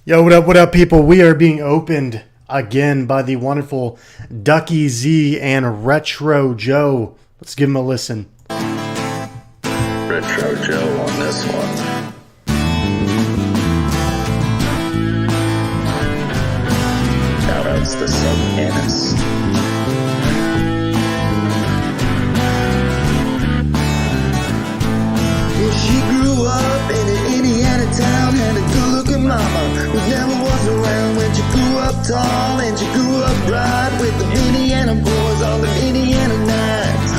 Yo, what up, people? We are being opened again by the wonderful Ducky Z and Retro Joe. Let's give him a listen. Retro Joe on this one. Shoutouts to Sub-Canis. Well, she grew up in an Indiana town, had a good-looking mama who never was around. When she grew up tall and she grew up bright, with the Indiana boys on the Indiana nights.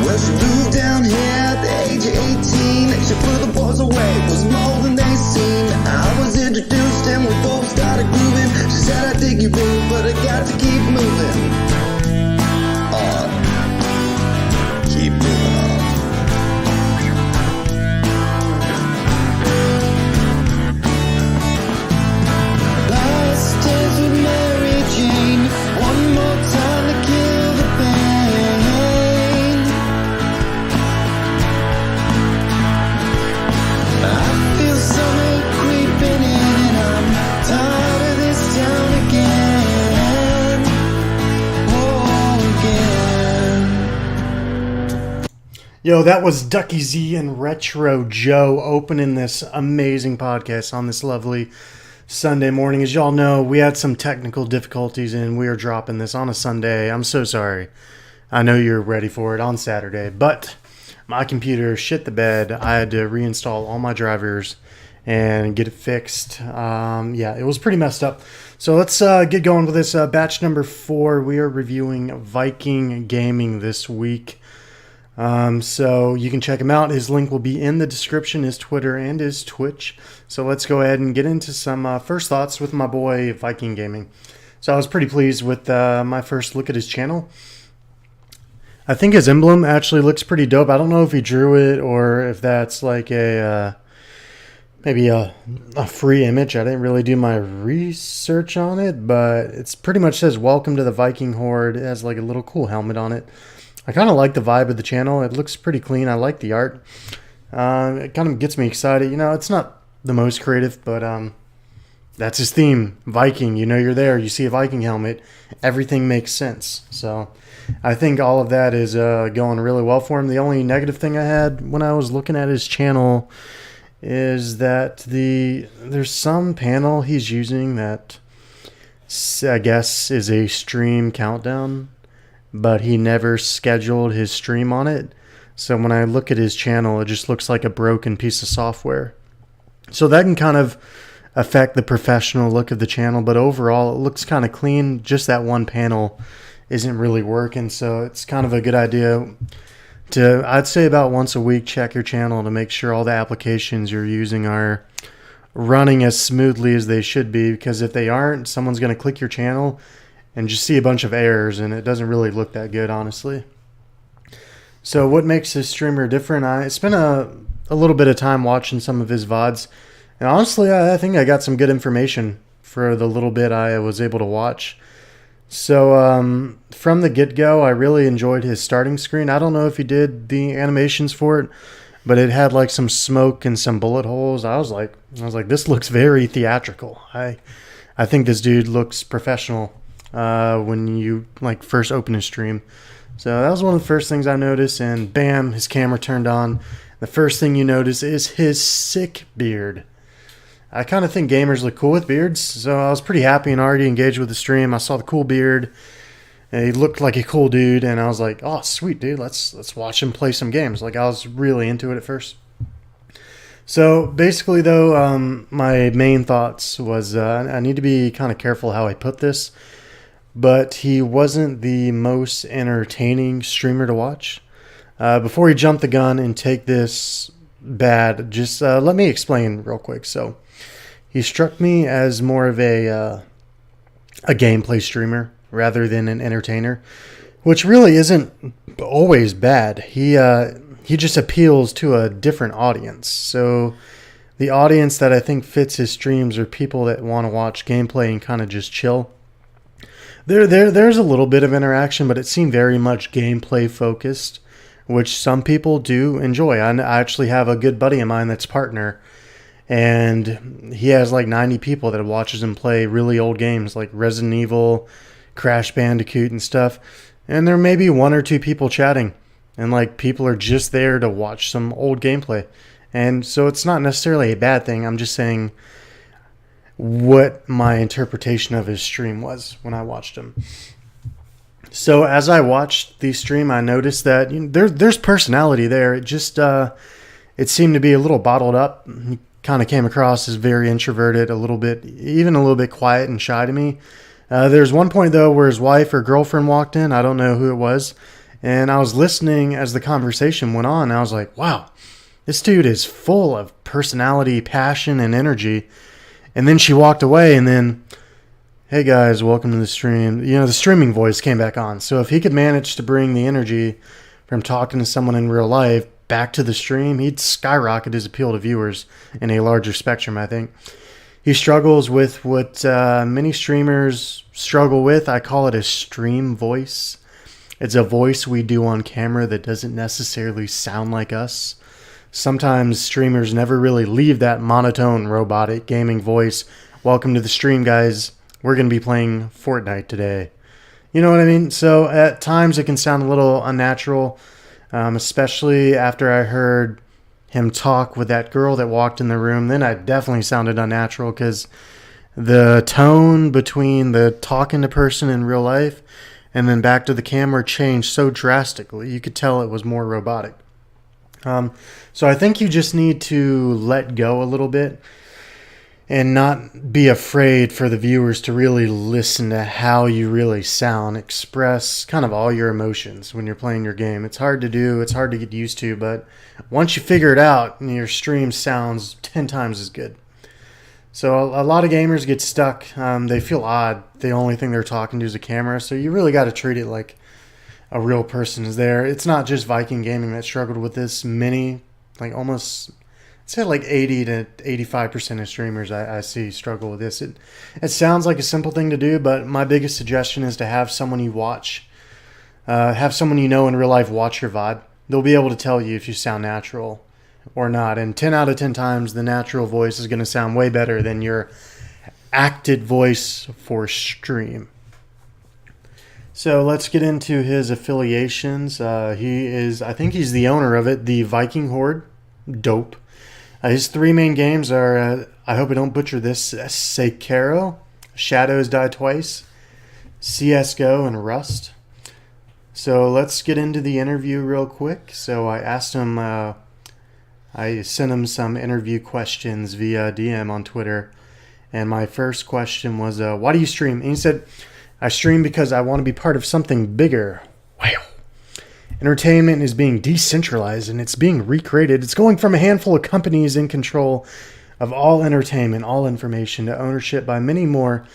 Well, she moved down here at the age of 18. She put the boys away, was more than they seen. I was introduced and we both started grooving. She said, I dig you, boo, but I got to keep moving on. Keep moving on. Last days with Mary Jane, one more time to kill the pain. I feel summer creeping in and I'm tired of this town again. Oh, again. Yo, that was Ducky Z and Retro Joe opening this amazing podcast on this lovely Sunday morning. As y'all know, we had some technical difficulties and we are dropping this on a Sunday. I'm so sorry. I know you're ready for it on Saturday, but my computer shit the bed. I had to reinstall all my drivers and get it fixed. Yeah, it was pretty messed up. So let's get going with this batch number 4. We are reviewing Viking Gaming this week. So you can check him out. His link will be in the description, his Twitter and his Twitch. So let's go ahead and get into some first thoughts with my boy Viking Gaming. So I was pretty pleased with my first look at his channel. I think his emblem actually looks pretty dope. I don't know if he drew it or if that's like a maybe a free image. I didn't really do my research on it, but it's pretty much says welcome to the Viking Horde. It has like a little cool helmet on it. I kind of like the vibe of the channel. It looks pretty clean. I like the art. It kind of gets me excited. You know, it's not the most creative, but that's his theme. Viking, you know you're there. You see a Viking helmet. Everything makes sense. So I think all of that is going really well for him. The only negative thing I had when I was looking at his channel is that there's some panel he's using that I guess is a stream countdown, but he never scheduled his stream on it. So when I look at his channel, it just looks like a broken piece of software. So that can kind of affect the professional look of the channel, but overall it looks kind of clean. Just that one panel isn't really working, so it's kind of a good idea to, I'd say about once a week, check your channel to make sure all the applications you're using are running as smoothly as they should be, because if they aren't, someone's going to click your channel and just see a bunch of errors, and it doesn't really look that good, honestly. So what makes this streamer different? I spent a little bit of time watching some of his VODs, and honestly, I think I got some good information for the little bit I was able to watch. So from the get-go, I really enjoyed his starting screen. I don't know if he did the animations for it, but it had like some smoke and some bullet holes. I was like, this looks very theatrical. I think this dude looks professional when you like first open his stream. So that was one of the first things I noticed, and bam, his camera turned on. The first thing you notice is his sick beard. I kind of think gamers look cool with beards, so I was pretty happy and already engaged with the stream. I saw the cool beard, and he looked like a cool dude, and I was like, oh, sweet, dude, let's watch him play some games. Like, I was really into it at first. So basically, though, my main thoughts was I need to be kind of careful how I put this, but he wasn't the most entertaining streamer to watch. Before you jump the gun and take this bad, just let me explain real quick. So he struck me as more of a gameplay streamer rather than an entertainer, which really isn't always bad. He just appeals to a different audience. So the audience that I think fits his streams are people that want to watch gameplay and kind of just chill. There's a little bit of interaction, but it seemed very much gameplay focused, which some people do enjoy. I actually have a good buddy of mine that's partner, and he has like 90 people that watches him play really old games like Resident Evil, Crash Bandicoot, and stuff. And there may be one or two people chatting, and like people are just there to watch some old gameplay. And so it's not necessarily a bad thing. I'm just saying what my interpretation of his stream was when I watched him. So as I watched the stream, I noticed that there's personality there. It just it seemed to be a little bottled up. He kind of came across as very introverted, even a little bit quiet and shy to me. There's one point though where his wife or girlfriend walked in. I don't know who it was, and I was listening as the conversation went on. And I was like, wow, this dude is full of personality, passion, and energy. And then she walked away, and then, hey guys, welcome to the stream. The streaming voice came back on. So if he could manage to bring the energy from talking to someone in real life back to the stream, he'd skyrocket his appeal to viewers in a larger spectrum, I think. He struggles with what many streamers struggle with. I call it a stream voice. It's a voice we do on camera that doesn't necessarily sound like us. Sometimes streamers never really leave that monotone, robotic gaming voice. Welcome to the stream, guys. We're going to be playing Fortnite today. You know what I mean? So at times it can sound a little unnatural, especially after I heard him talk with that girl that walked in the room. Then it definitely sounded unnatural because the tone between the talking to person in real life and then back to the camera changed so drastically. You could tell it was more robotic. So I think you just need to let go a little bit and not be afraid for the viewers to really listen to how you really sound, express kind of all your emotions when you're playing your game. It's hard to do, it's hard to get used to, but once you figure it out, your stream sounds 10 times as good. So a lot of gamers get stuck. They feel odd. The only thing they're talking to is a camera, so you really got to treat it like a real person is there. It's not just VikingGaming that struggled with this. Many, like almost, I'd say like 80 to 85% of streamers I see struggle with this. It sounds like a simple thing to do, but my biggest suggestion is to have someone you watch, have someone you know in real life watch your VOD. They'll be able to tell you if you sound natural or not. And 10 out of 10 times, the natural voice is going to sound way better than your acted voice for stream. So let's get into his affiliations. I think he's the owner of it, the Viking Horde. Dope. His three main games are, I hope I don't butcher this, Sekiro, Shadows Die Twice, CSGO, and Rust. So let's get into the interview real quick. So I asked him, I sent him some interview questions via DM on Twitter. And my first question was, why do you stream? And he said, I stream because I want to be part of something bigger. Wow. Entertainment is being decentralized and it's being recreated. It's going from a handful of companies in control of all entertainment, all information, to ownership by many more,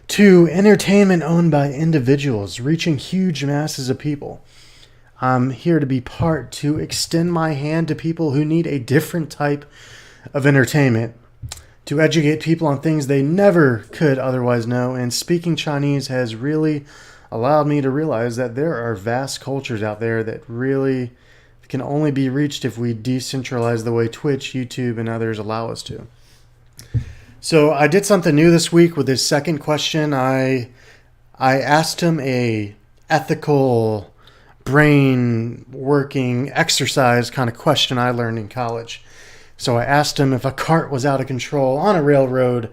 to entertainment owned by individuals, reaching huge masses of people. I'm here to be part, to extend my hand to people who need a different type of entertainment, to educate people on things they never could otherwise know. And speaking Chinese has really allowed me to realize that there are vast cultures out there that really can only be reached if we decentralize the way Twitch, YouTube, and others allow us to. So I did something new this week with his second question. I asked him a ethical brain working exercise kind of question I learned in college. So I asked him if a cart was out of control on a railroad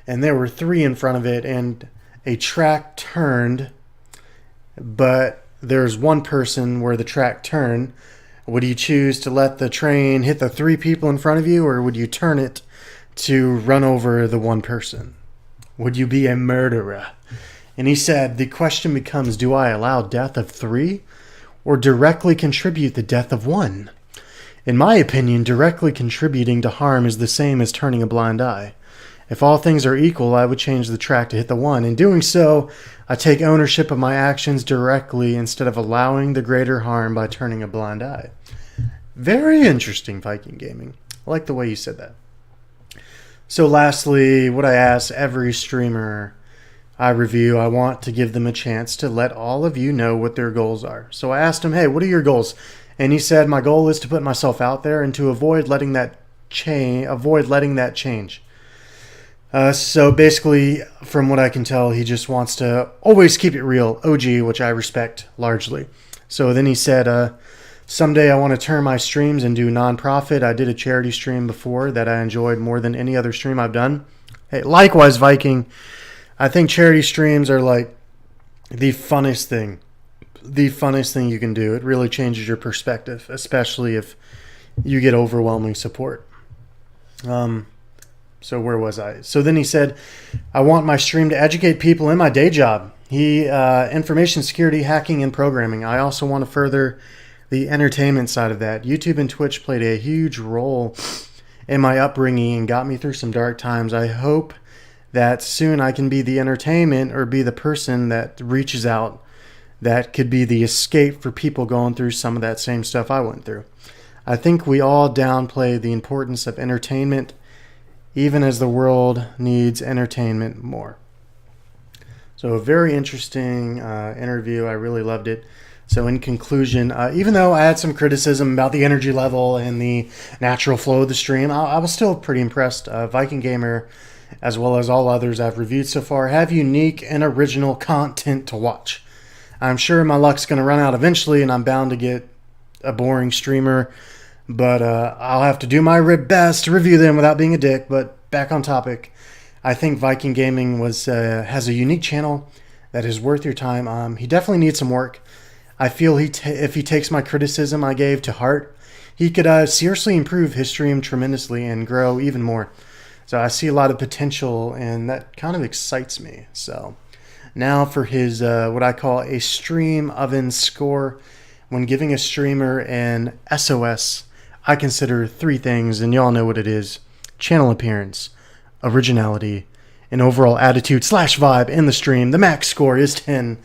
and there were three in front of it and a track turned, but there's one person where the track turned. Would you choose to let the train hit the three people in front of you, or would you turn it to run over the one person? Would you be a murderer? And he said, the question becomes, do I allow death of three or directly contribute the death of one? In my opinion, directly contributing to harm is the same as turning a blind eye. If all things are equal, I would change the track to hit the one. In doing so, I take ownership of my actions directly instead of allowing the greater harm by turning a blind eye. Very interesting, VikingGaming. I like the way you said that. So lastly, what I ask every streamer, I review, I want to give them a chance to let all of you know what their goals are. So I asked him, hey, what are your goals? And he said, my goal is to put myself out there and to avoid letting that change. So basically, from what I can tell, he just wants to always keep it real, OG, which I respect largely. So then he said, someday I want to turn my streams into nonprofit. I did a charity stream before that I enjoyed more than any other stream I've done. Hey, likewise, Viking. I think charity streams are like the funnest thing you can do. It really changes your perspective, especially if you get overwhelming support. So where was I? So then he said, I want my stream to educate people in my day job. Information security, hacking, and programming. I also want to further the entertainment side of that. YouTube and Twitch played a huge role in my upbringing and got me through some dark times. I hope that soon I can be the entertainment or be the person that reaches out, that could be the escape for people going through some of that same stuff I went through. I think we all downplay the importance of entertainment, even as the world needs entertainment more. So a very interesting interview. I really loved it. So in conclusion, even though I had some criticism about the energy level and the natural flow of the stream, I was still pretty impressed. Viking Gamer, as well as all others I've reviewed so far, have unique and original content to watch. I'm sure my luck's going to run out eventually, and I'm bound to get a boring streamer, but I'll have to do my best to review them without being a dick. But back on topic, I think Viking Gaming has a unique channel that is worth your time. He definitely needs some work. I feel if he takes my criticism I gave to heart, he could seriously improve his stream tremendously and grow even more. So I see a lot of potential, and that kind of excites me. So now for his what I call a StreamOven score. When giving a streamer an SOS, I consider three things, and y'all know what it is: channel appearance, originality, and overall attitude / vibe in the stream. The max score is 10.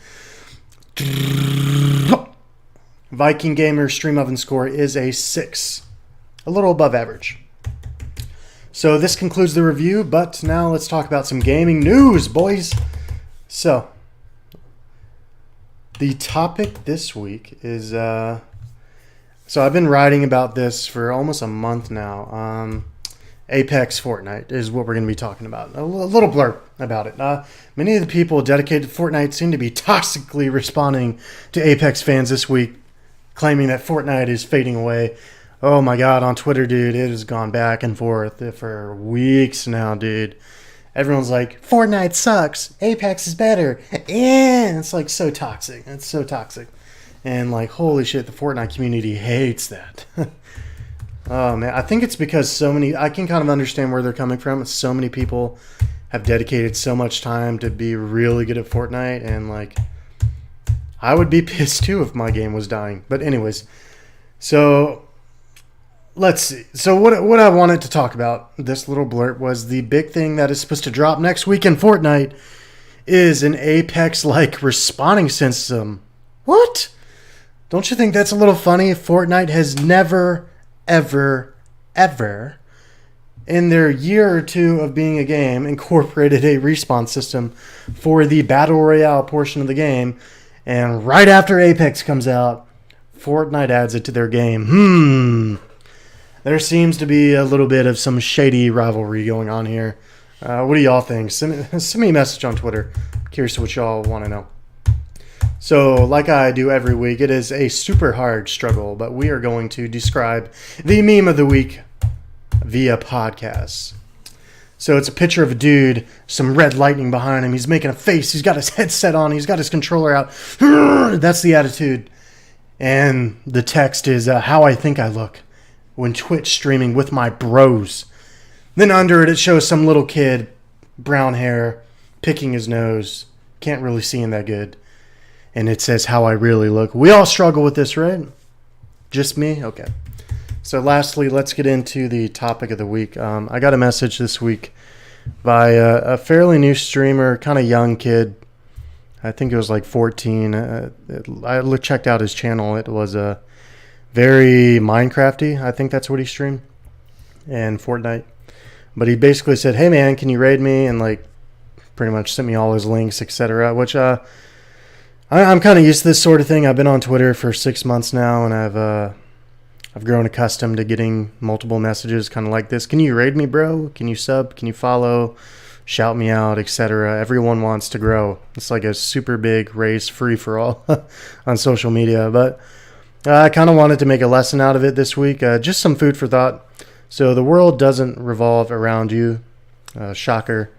Viking Gamer StreamOven score is a 6, a little above average. So this concludes the review, but now let's talk about some gaming news, boys. So the topic this week is, so I've been writing about this for almost a month now. Apex Fortnite is what we're going to be talking about. A little blurb about it. Many of the people dedicated to Fortnite seem to be toxically responding to Apex fans this week, claiming that Fortnite is fading away. Oh my god, on Twitter, dude, it has gone back and forth for weeks now, dude. Everyone's like, Fortnite sucks, Apex is better. Yeah, it's like so toxic. It's so toxic. And like, holy shit, the Fortnite community hates that. Oh man, I think it's because I can kind of understand where they're coming from. So many people have dedicated so much time to be really good at Fortnite, and like, I would be pissed too if my game was dying. But anyways, so let's see. So what I wanted to talk about, this little blurb, was the big thing that is supposed to drop next week in Fortnite is an Apex-like responding system. What? Don't you think that's a little funny? Fortnite has never, ever, ever, in their year or two of being a game, incorporated a respawn system for the Battle Royale portion of the game. And right after Apex comes out, Fortnite adds it to their game. There seems to be a little bit of some shady rivalry going on here. What do y'all think? Send me a message on Twitter. Curious what y'all want to know. So, like I do every week, it is a super hard struggle, but we are going to describe the meme of the week via podcast. So it's a picture of a dude, some red lightning behind him. He's making a face. He's got his headset on. He's got his controller out. That's the attitude. And the text is how I think I look when Twitch streaming with my bros. Then under it, it shows some little kid, brown hair, picking his nose. Can't really see him that good. And it says how I really look. We all struggle with this, right? Just me? Okay. So lastly, let's get into the topic of the week. I got a message this week by a fairly new streamer, kind of young kid. I think it was like 14. I checked out his channel. It was very Minecrafty. I think that's what he streamed. And Fortnite. But he basically said, hey man, can you raid me? And like pretty much sent me all his links, etc. Which I'm kind of used to this sort of thing. I've been on Twitter for 6 months now, and I've grown accustomed to getting multiple messages kind of like this. Can you raid me, bro? Can you sub? Can you follow? Shout me out, etc. Everyone wants to grow. It's like a super big race, free for all on social media. But I kind of wanted to make a lesson out of it this week. Just some food for thought. So the world doesn't revolve around you. Shocker.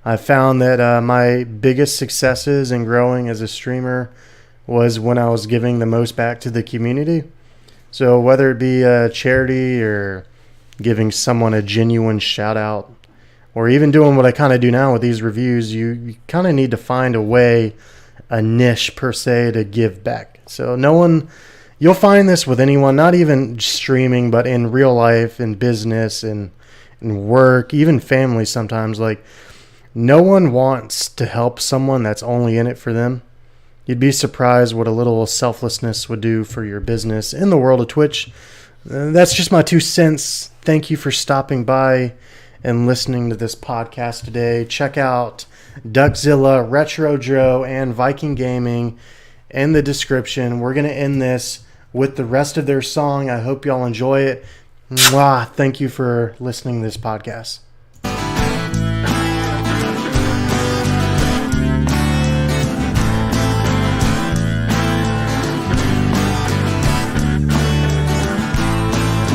I found that my biggest successes in growing as a streamer was when I was giving the most back to the community. So whether it be a charity or giving someone a genuine shout out, or even doing what I kind of do now with these reviews, you kind of need to find a niche per se to give back. So you'll find this with anyone, not even streaming, but in real life, in business, in work, even family sometimes. Like, no one wants to help someone that's only in it for them. You'd be surprised what a little selflessness would do for your business in the world of Twitch. That's just my 2 cents. Thank you for stopping by and listening to this podcast today. Check out Duckzilla, Retro Joe, and VikingGaming in the description. We're going to end this with the rest of their song. I hope y'all enjoy it. Mwah. Thank you for listening to this podcast.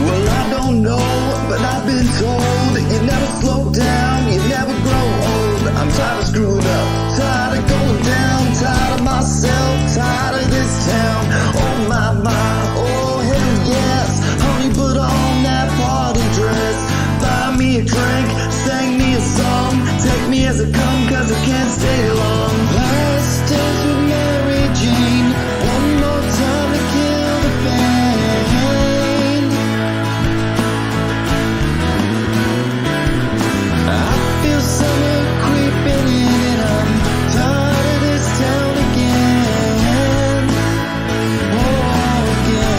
Well, I don't know, but I've been told that you never slow down, you never grow old. I'm tired of screwing up, tired of going down, tired of myself, tired of this town. Oh my, oh hell yes. Honey, put on that party dress, buy me a drink, sing me a song, take me as I come, cause I can't stay long. Last dance with Mary Jane, one more time to kill the pain. I feel summer creeping in and I'm tired of this town again. Oh, again.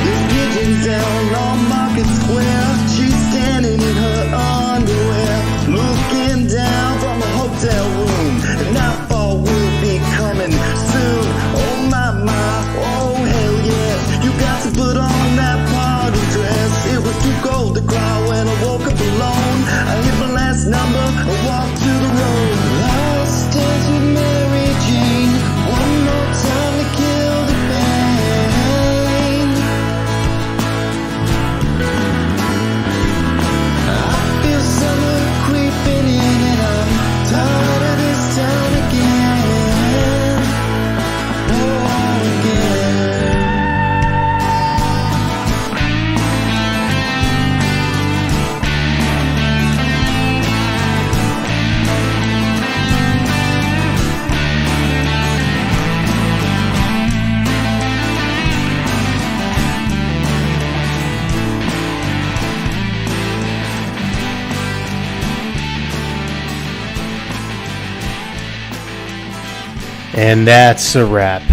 This pigeon's down on Market Square. She's standing in her underwear, looking down from a hotel room. And nightfall will be coming soon. Oh my, oh hell yes. You got to put on that party dress. It was too cold to cry when I woke up alone. I hit my last number, I walked to the road. Last dance with Mary Jane, one more time to kill the pain. I feel summer creeping in and I'm tired of this town again. Oh, again. And that's a wrap.